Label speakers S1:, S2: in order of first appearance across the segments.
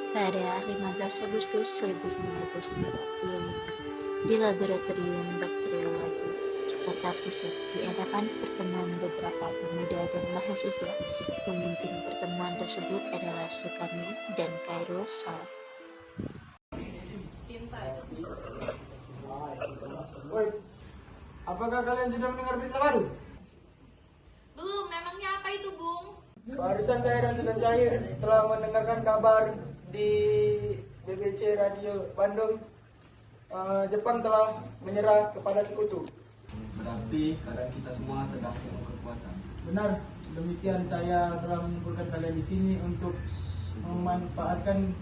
S1: Pada 15 Agustus 1945, di Laboratorium Bakteriologi Jakarta Pusat diadakan pertemuan beberapa pemuda dan mahasiswa. Pemimpin pertemuan tersebut adalah Soekarno dan Khairul Salam.
S2: Apakah kalian sudah mendengar berita baru?
S3: Belum, memangnya apa itu, Bung?
S2: Barusan saya dan Sunan Cair telah mendengarkan kabar di BBC Radio Bandung. Jepang telah menyerah kepada sekutu.
S4: Berarti keadaan kita semua sedang penuh kekuatan.
S2: Benar, demikian saya telah mengumpulkan kalian di sini untuk memanfaatkan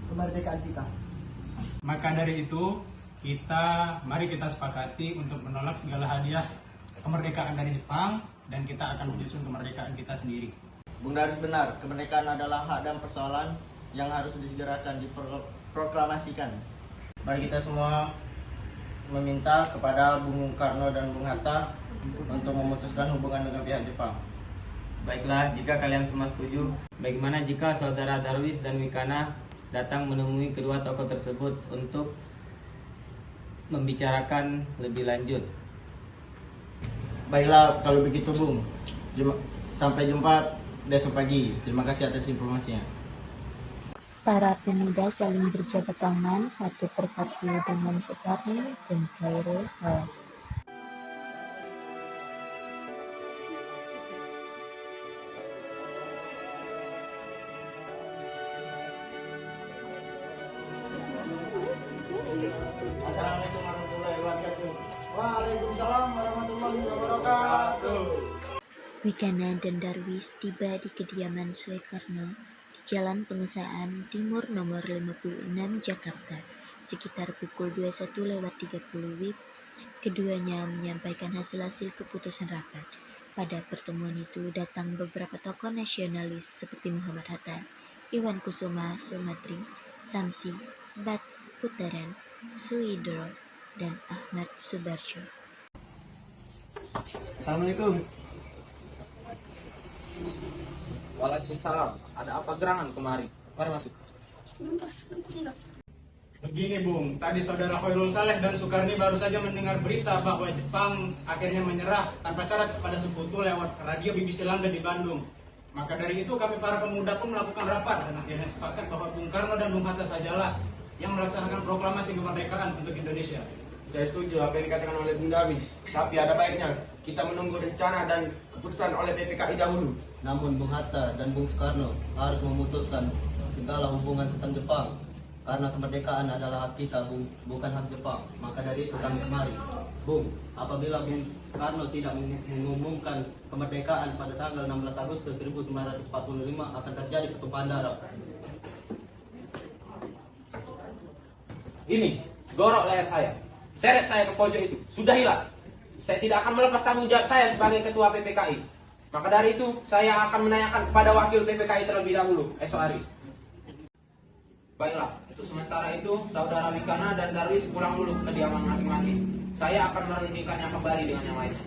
S2: kemerdekaan kita.
S5: Maka dari itu, mari kita sepakati untuk menolak segala hadiah kemerdekaan dari Jepang dan kita akan menyusun kemerdekaan kita sendiri.
S4: Bung Daris benar, kemerdekaan adalah hak dan persoalan yang harus disegerakan diproklamasikan. Mari kita semua meminta kepada Bung Karno dan Bung Hatta untuk memutuskan hubungan dengan pihak Jepang.
S6: Baiklah, jika kalian semua setuju, bagaimana jika saudara Darwis dan Wikana datang menemui kedua tokoh tersebut untuk membicarakan lebih lanjut?
S4: Baiklah, kalau begitu Bung. Sampai jumpa besok pagi. Terima kasih atas informasinya.
S1: Para pemuda saling berjabat tangan satu persatu dengan Soekarno dan Khairul Salam.
S4: Assalamualaikum warahmatullahi wabarakatuh.
S2: Waalaikumsalam warahmatullahi wabarakatuh.
S1: Wikana dan Darwis tiba di kediaman Soekarno di Jalan Pengesahan Timur nomor 56 Jakarta sekitar pukul 21.30 WIB. Keduanya menyampaikan hasil-hasil keputusan rapat. Pada pertemuan itu datang beberapa tokoh nasionalis seperti Muhammad Hatta, Iwan Kusuma Sumatri, Samsi, Bat Putaran, Suidro, dan Ahmad Subarjo.
S5: Assalamualaikum. Waalaikumsalam. Ada apa gerangan kemari? Mari masuk. Begini Bung, tadi saudara Khairul Saleh dan Soekarni baru saja mendengar berita bahwa Jepang akhirnya menyerah tanpa syarat kepada sekutu lewat radio BBC London di Bandung. Maka dari itu kami para pemuda pun melakukan rapat dan akhirnya sepakat bahwa Bung Karno dan Bung Hatta sajalah yang melaksanakan proklamasi kemerdekaan untuk Indonesia.
S7: Saya setuju apa yang dikatakan oleh Bung Darwis, tapi ada baiknya kita menunggu rencana dan keputusan oleh PPKI dahulu.
S4: Namun Bung Hatta dan Bung Soekarno harus memutuskan segala hubungan tentang Jepang. Karena kemerdekaan adalah hak kita, Bung, bukan hak Jepang. Maka dari itu kami kemari. Bung, apabila Bung Karno tidak mengumumkan kemerdekaan pada tanggal 16 Agustus 1945 akan terjadi pertumpahan darah.
S8: Ini, gorok leher saya. Seret saya ke pojok itu. Sudahilah. Saya tidak akan melepas tanggung jawab saya sebagai ketua PPKI. Maka dari itu, saya akan menanyakan kepada wakil PPKI terlebih dahulu, esok hari. Baiklah, untuk sementara itu, saudara Wikana dan Darwis pulang dulu ke kediaman masing-masing. Saya akan merundingkannya kembali dengan yang lainnya.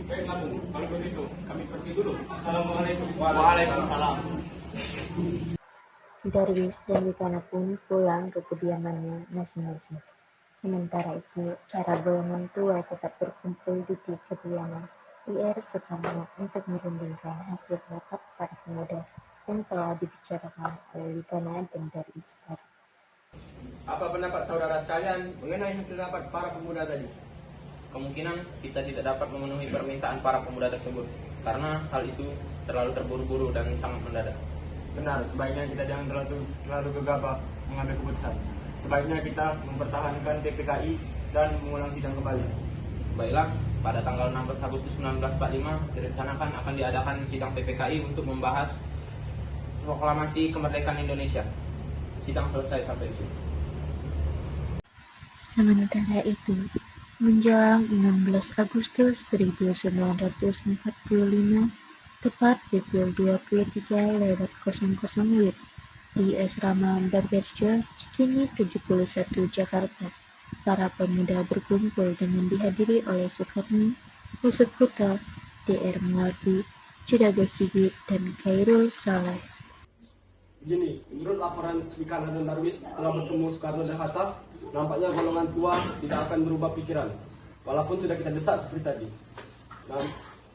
S5: Baiklah Bung, kalau begitu kami pergi dulu. Assalamualaikum.
S7: Waalaikumsalam.
S1: Darwis dan Wikana pun pulang ke kediamannya masing-masing. Sementara itu, para golongan tua tetap berkumpul di kediaman IR Soekarno untuk merundingkan hasil rapat para pemuda yang telah dibicarakan oleh Wikana dan Darwis.
S7: Apa pendapat saudara sekalian mengenai hasil rapat para pemuda tadi?
S8: Kemungkinan kita tidak dapat memenuhi permintaan para pemuda tersebut, karena hal itu terlalu terburu-buru dan sangat mendadak.
S2: Benar, sebaiknya kita jangan terlalu gegabah mengambil keputusan. Sebaiknya kita mempertahankan PPKI dan mengulang sidang kembali.
S8: Baiklah, pada tanggal 16 Agustus 1945 direncanakan akan diadakan sidang PPKI untuk membahas proklamasi kemerdekaan Indonesia. Sidang selesai sampai di sini.
S1: Sementara itu, menjelang 16 Agustus 1945, tepat pukul 23.00 WIB, di Asrama Barberjo, Cikini 71, Jakarta. Para pemuda berkumpul dengan dihadiri oleh Soekarni, Yusuf Kutta, DR Muardi, Judago Sigit, dan Khairul Saleh.
S9: Begini, menurut laporan Wikana dan Darwis telah bertemu Soekarno dan Hatta, nampaknya golongan tua tidak akan berubah pikiran, walaupun sudah kita desak seperti tadi.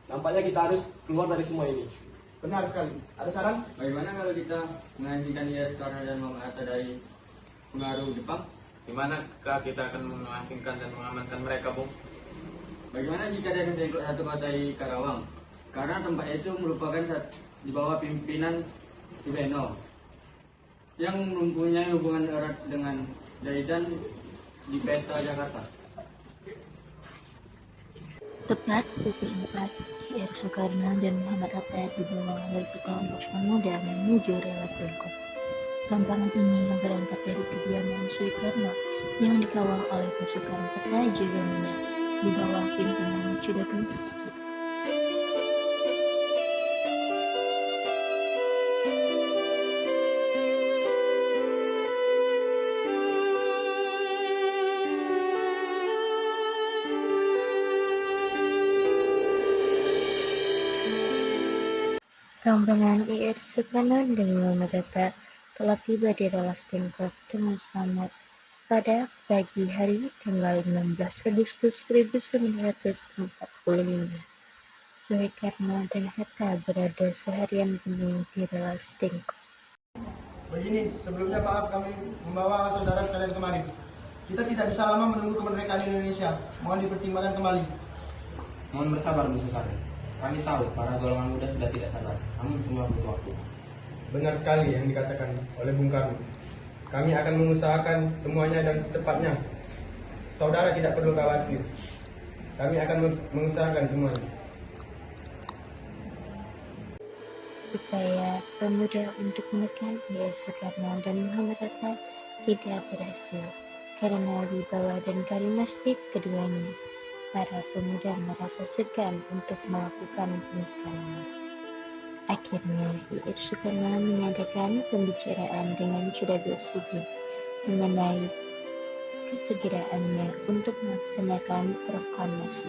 S9: Nampaknya kita harus keluar dari semua ini.
S2: Benar sekali. Ada saran?
S6: Bagaimana kalau kita mengajukan Soekarno dan Muhammad Hatta dari pengaruh Jepang?
S5: Gimana kita akan mengasingkan dan mengamankan mereka, Bung?
S6: Bagaimana jika dari satu kota di Karawang? Karena tempat itu merupakan di bawah pimpinan Soekarno yang mempunyai hubungan erat dengan jahitan di peta Jakarta.
S1: Tepat pukul 4, DR Soekarno dan Muhammad Hatta dibawa oleh sekelompok pemuda menuju Relas Bengkok. Rombongan ini yang berangkat dari kediaman Soekarno yang dikawal oleh pasukan peta Jagamana di bawah pimpinan Judago Sigit. Rombongan IR Soekarno dan Muhammad Hatta telah tiba di Relas Bengkok dengan selamat pada pagi hari tanggal 16 Agustus 1945. Soekarno dan Hatta berada seharian penuh di Relas Bengkok.
S2: Begini, sebelumnya maaf kami membawa saudara sekalian kemari. Kita tidak bisa lama menunggu kemerdekaan Indonesia. Mohon dipertimbangkan kembali.
S8: Mohon bersabar, Bu Soekarno. Kami tahu para golongan muda sudah tidak sabar, namun semua butuh waktu.
S7: Benar sekali yang dikatakan oleh Bung Karno. Kami akan mengusahakan semuanya dan secepatnya. Saudara tidak perlu khawatir. Kami akan mengusahakan semuanya.
S1: Upaya pemuda untuk menekan IR Soekarno dan Muhammad Hatta tidak berhasil karena wibawa dan karismatik keduanya. Para pemuda merasa segan untuk melakukan penekanan. Akhirnya, IR Soekarno mengadakan pembicaraan dengan Judago Sigit mengenai kesegeraannya untuk melaksanakan proklamasi.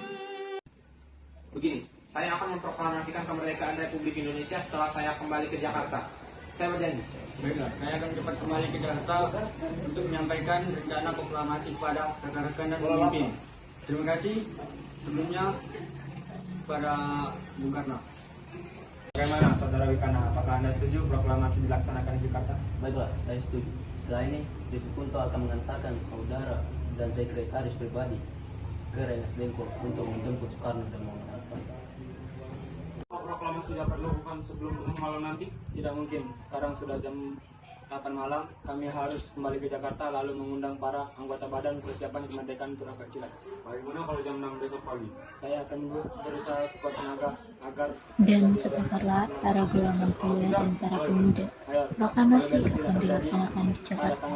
S8: Begini, saya akan memproklamasikan kemerdekaan Republik Indonesia setelah saya kembali ke Jakarta. Saya berjanji.
S6: Baiklah, saya akan cepat kembali ke Jakarta untuk menyampaikan rencana proklamasi kepada rekan-rekan dan pemimpin. Terima kasih sebelumnya kepada Bung Karno.
S5: Bagaimana Saudara Wikana? Apakah Anda setuju proklamasi dilaksanakan di Jakarta?
S4: Baiklah, saya setuju. Setelah ini, Yusuf Kutta akan mengantarkan saudara dan sekretaris pribadi ke Renas Bengkok untuk menjemput Soekarno dan Muhammad Hatta.
S5: Proklamasi dapat dilakukan sebelum malam nanti? Tidak mungkin. Sekarang sudah jam 8 malam, kami harus kembali ke Jakarta lalu mengundang para anggota Badan Persiapan Kemerdekaan untuk Rakyat Cilat. Bagaimana kalau jam 6 besok pagi? Saya akan berusaha sekuat tenaga agar...
S1: Dan sepakatlah para golongan tua dan para pemuda. Proklamasi akan dilaksanakan di Jakarta.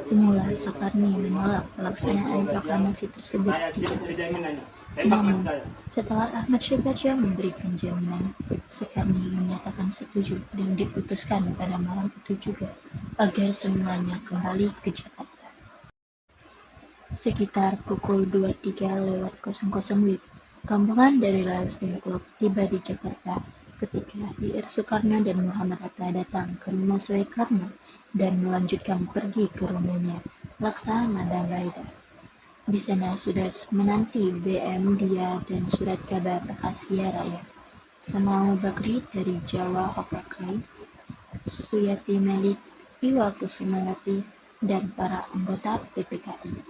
S1: Semula Soekarno menolak pelaksanaan proklamasi tersebut di Jakarta. Namun, setelah Ahmad Syahbandar memberikan jaminan, Soekarno menyatakan setuju dan diputuskan pada malam itu juga agar semuanya kembali ke Jakarta. Sekitar pukul 23.00 rombongan dari Relas Bengkok tiba di Jakarta ketika IR Soekarno dan Muhammad Hatta datang ke rumah Soekarno dan melanjutkan pergi ke rumahnya Laksamana Baida. Di sana sudah menanti BM Dia dan surat kabar Asia Raya. Semau Bakri dari Jawa Hokakai, Suyati Melik, Iwa Kusumawati, dan para anggota PPKI.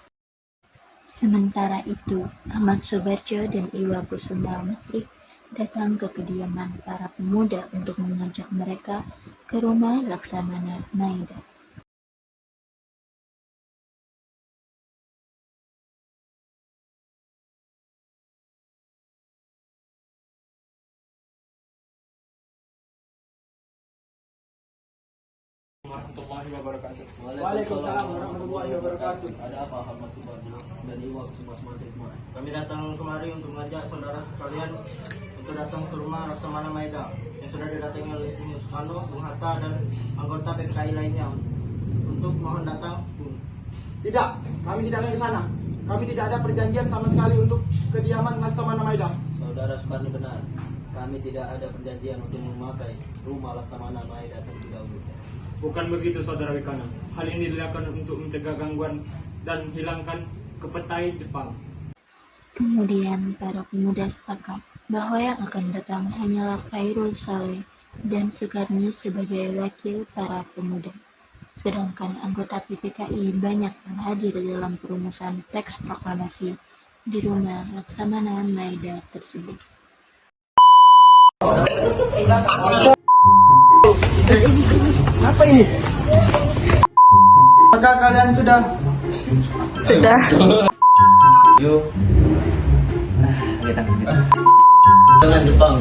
S1: Sementara itu, Ahmad Soebarjo dan Iwa Kusumawati datang ke kediaman para pemuda untuk mengajak mereka ke rumah Laksamana Maida.
S5: warahmatullahi wabarakatuh.
S2: Waalaikumsalam warahmatullahi wabarakatuh.
S4: Ada apa Ahmad Subarjo dan Iwa Kusuma Sumantri?
S2: Kami datang kemari untuk mengajak saudara sekalian untuk datang ke rumah Laksamana Maeda yang sudah didatangi oleh Insinyur Soekarno, Bung Hatta dan anggota PKI lainnya untuk mohon datang. Tidak, kami tidak akan ke sana. Kami tidak ada perjanjian sama sekali untuk kediaman Laksamana Maeda.
S4: Saudara Soekarno benar. Kami tidak ada perjanjian untuk memakai rumah Laksamana Maeda terlebih dahulu.
S5: Bukan begitu saudara Wikana. Hal ini dilakukan untuk mencegah gangguan dan hilangkan kepetai Jepang.
S1: Kemudian para pemuda sepakat bahwa yang akan datang hanyalah Khairul Saleh dan Sukarni sebagai wakil para pemuda. Sedangkan anggota PPKI banyak yang hadir dalam perumusan teks proklamasi di rumah Laksamana Maeda tersebut.
S2: Apa ini? Apakah kalian sudah?
S4: Yuk. Dengan Jepang.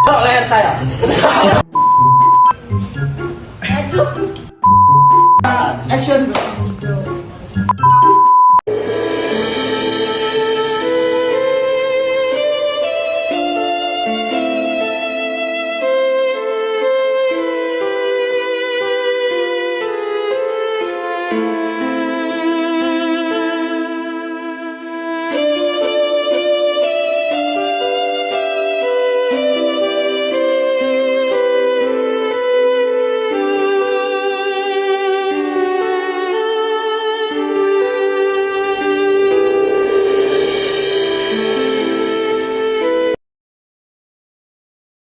S8: Bro, leher saya.
S2: Action.